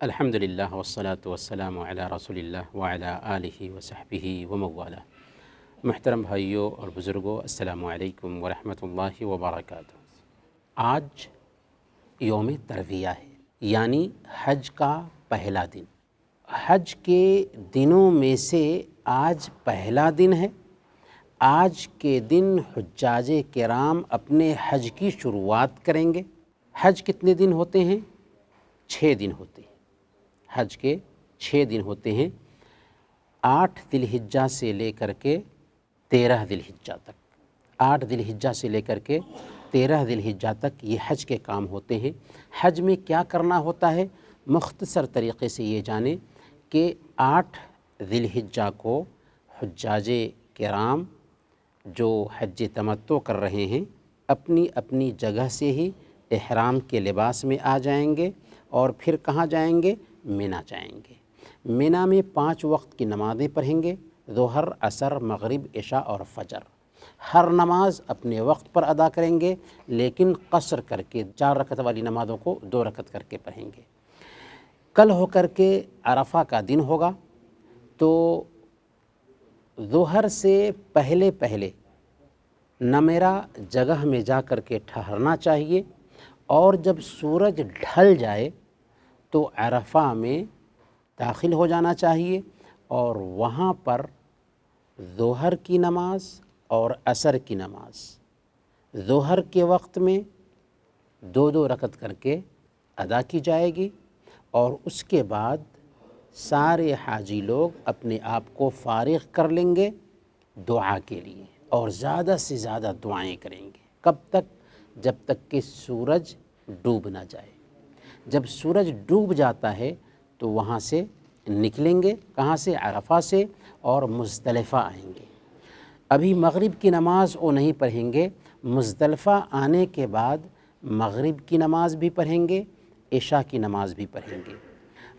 الحمدللہ والصلاة والسلام علی رسول اللہ وعلی آلہ وصحبہ وموالا۔ محترم بھائیوں اور بزرگوں، السلام علیکم ورحمۃ اللہ وبرکاتہ۔ آج یوم ترویہ ہے، یعنی حج کا پہلا دن۔ حج کے دنوں میں سے آج پہلا دن ہے۔ آج کے دن حجاج کرام اپنے حج کی شروعات کریں گے۔ حج کتنے دن ہوتے ہیں؟ 6 دن ہوتے ہیں۔ حج کے 6 دن ہوتے ہیں، 8 ذی الحجہ سے لے کر کے 13 ذی الحجہ تک۔ 8 ذی الحجہ سے لے کر کے 13 ذی الحجہ تک یہ حج کے کام ہوتے ہیں۔ حج میں کیا کرنا ہوتا ہے؟ مختصر طریقے سے یہ جانیں کہ 8 ذی الحجہ کو حجاج کرام جو حج تمتع کر رہے ہیں اپنی اپنی جگہ سے ہی احرام کے لباس میں آ جائیں گے اور پھر کہاں جائیں گے؟ منی جائیں گے۔ منی میں 5 وقت کی نمازیں پڑھیں گے، ظہر، عصر، مغرب، عشاء اور فجر۔ ہر نماز اپنے وقت پر ادا کریں گے، لیکن قصر کر کے 4 رکعت والی نمازوں کو 2 رکعت کر کے پڑھیں گے۔ کل ہو کر کے عرفہ کا دن ہوگا، تو ظہر سے پہلے نمیرا جگہ میں جا کر کے ٹھہرنا چاہیے، اور جب سورج ڈھل جائے تو عرفہ میں داخل ہو جانا چاہیے، اور وہاں پر ظہر کی نماز اور عصر کی نماز ظہر کے وقت میں 2 رکعت کر کے ادا کی جائے گی، اور اس کے بعد سارے حاجی لوگ اپنے آپ کو فارغ کر لیں گے دعا کے لیے، اور زیادہ سے زیادہ دعائیں کریں گے۔ کب تک؟ جب تک کہ سورج ڈوب نہ جائے۔ جب سورج ڈوب جاتا ہے تو وہاں سے نکلیں گے، کہاں سے؟ عرفہ سے، اور مزدلفہ آئیں گے۔ ابھی مغرب کی نماز وہ نہیں پڑھیں گے، مزدلفہ آنے کے بعد مغرب کی نماز بھی پڑھیں گے، عشاء کی نماز بھی پڑھیں گے۔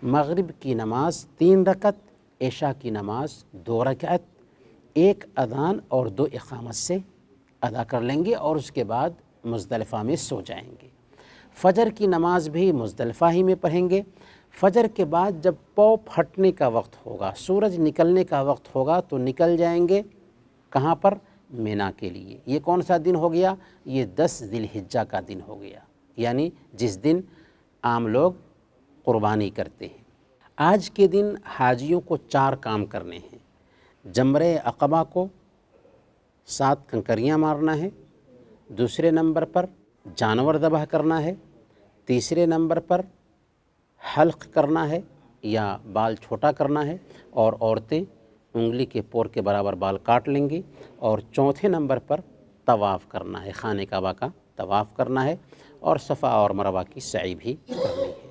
مغرب کی نماز 3 رکعت، عشاء کی نماز 2 رکعت، 1 اذان اور 2 اقامت سے ادا کر لیں گے، اور اس کے بعد مزدلفہ میں سو جائیں گے۔ فجر کی نماز بھی مزدلفہ ہی میں پڑھیں گے۔ فجر کے بعد جب پاؤں پھٹنے کا وقت ہوگا، سورج نکلنے کا وقت ہوگا، تو نکل جائیں گے کہاں پر؟ منی کے لیے۔ یہ کون سا دن ہو گیا؟ یہ 10 ذی الحجہ کا دن ہو گیا، یعنی جس دن عام لوگ قربانی کرتے ہیں۔ آج کے دن حاجیوں کو 4 کام کرنے ہیں۔ جمرہ عقبہ کو 7 کنکریاں مارنا ہے، دوسرے نمبر پر جانور ذبح کرنا ہے، تیسرے نمبر پر حلق کرنا ہے یا بال چھوٹا کرنا ہے، اور عورتیں انگلی کے پور کے برابر بال کاٹ لیں گی، اور چوتھے نمبر پر طواف کرنا ہے، خانہ کعبہ کا طواف کرنا ہے، اور صفا اور مروہ کی سعی بھی کرنی ہے۔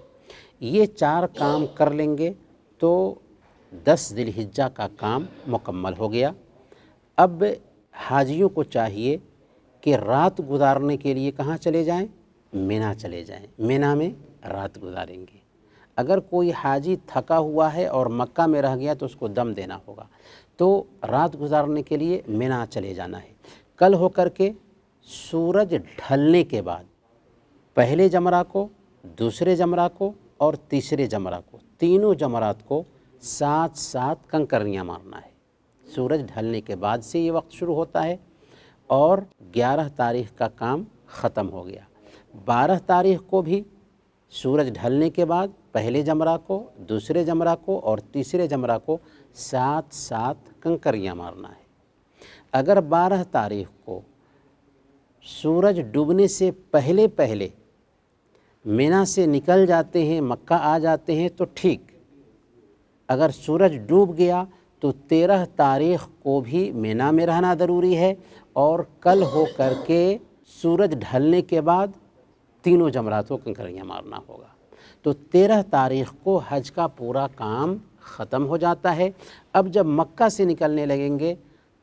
یہ 4 کام کر لیں گے تو 10 ذی الحجہ کا کام مکمل ہو گیا۔ اب حاجیوں کو چاہیے کہ رات گزارنے کے لیے کہاں چلے جائیں؟ منی چلے جائیں۔ منی میں رات گزاریں گے۔ اگر کوئی حاجی تھکا ہوا ہے اور مکہ میں رہ گیا تو اس کو دم دینا ہوگا، تو رات گزارنے کے لیے منی چلے جانا ہے۔ کل ہو کر کے سورج ڈھلنے کے بعد پہلے جمرہ کو، دوسرے جمرہ کو اور تیسرے جمرہ کو، تینوں جمرات کو 7 کنکریاں مارنا ہے۔ سورج ڈھلنے کے بعد سے یہ وقت شروع ہوتا ہے، اور 11 تاریخ کا کام ختم ہو گیا۔ 12 تاریخ کو بھی سورج ڈھلنے کے بعد پہلے جمرہ کو، دوسرے جمرہ کو اور تیسرے جمرہ کو 7 کنکریاں مارنا ہے۔ اگر 12 تاریخ کو سورج ڈوبنے سے پہلے منی سے نکل جاتے ہیں، مکہ آ جاتے ہیں تو ٹھیک۔ اگر سورج ڈوب گیا تو 13 تاریخ کو بھی منی میں رہنا ضروری ہے، اور کل ہو کر کے سورج ڈھلنے کے بعد تینوں جمراتوں کنکریاں مارنا ہوگا۔ تو 13 تاریخ کو حج کا پورا کام ختم ہو جاتا ہے۔ اب جب مکہ سے نکلنے لگیں گے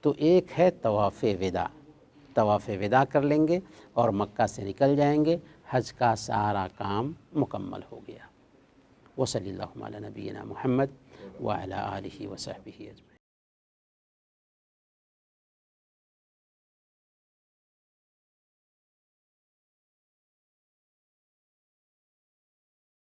تو ایک ہے طواف وداع، طواف وداع کر لیں گے اور مکہ سے نکل جائیں گے۔ حج کا سارا کام مکمل ہو گیا۔ وصلی اللہ علی نبینا محمد وعلی آلہ وصحبہ اجمعین۔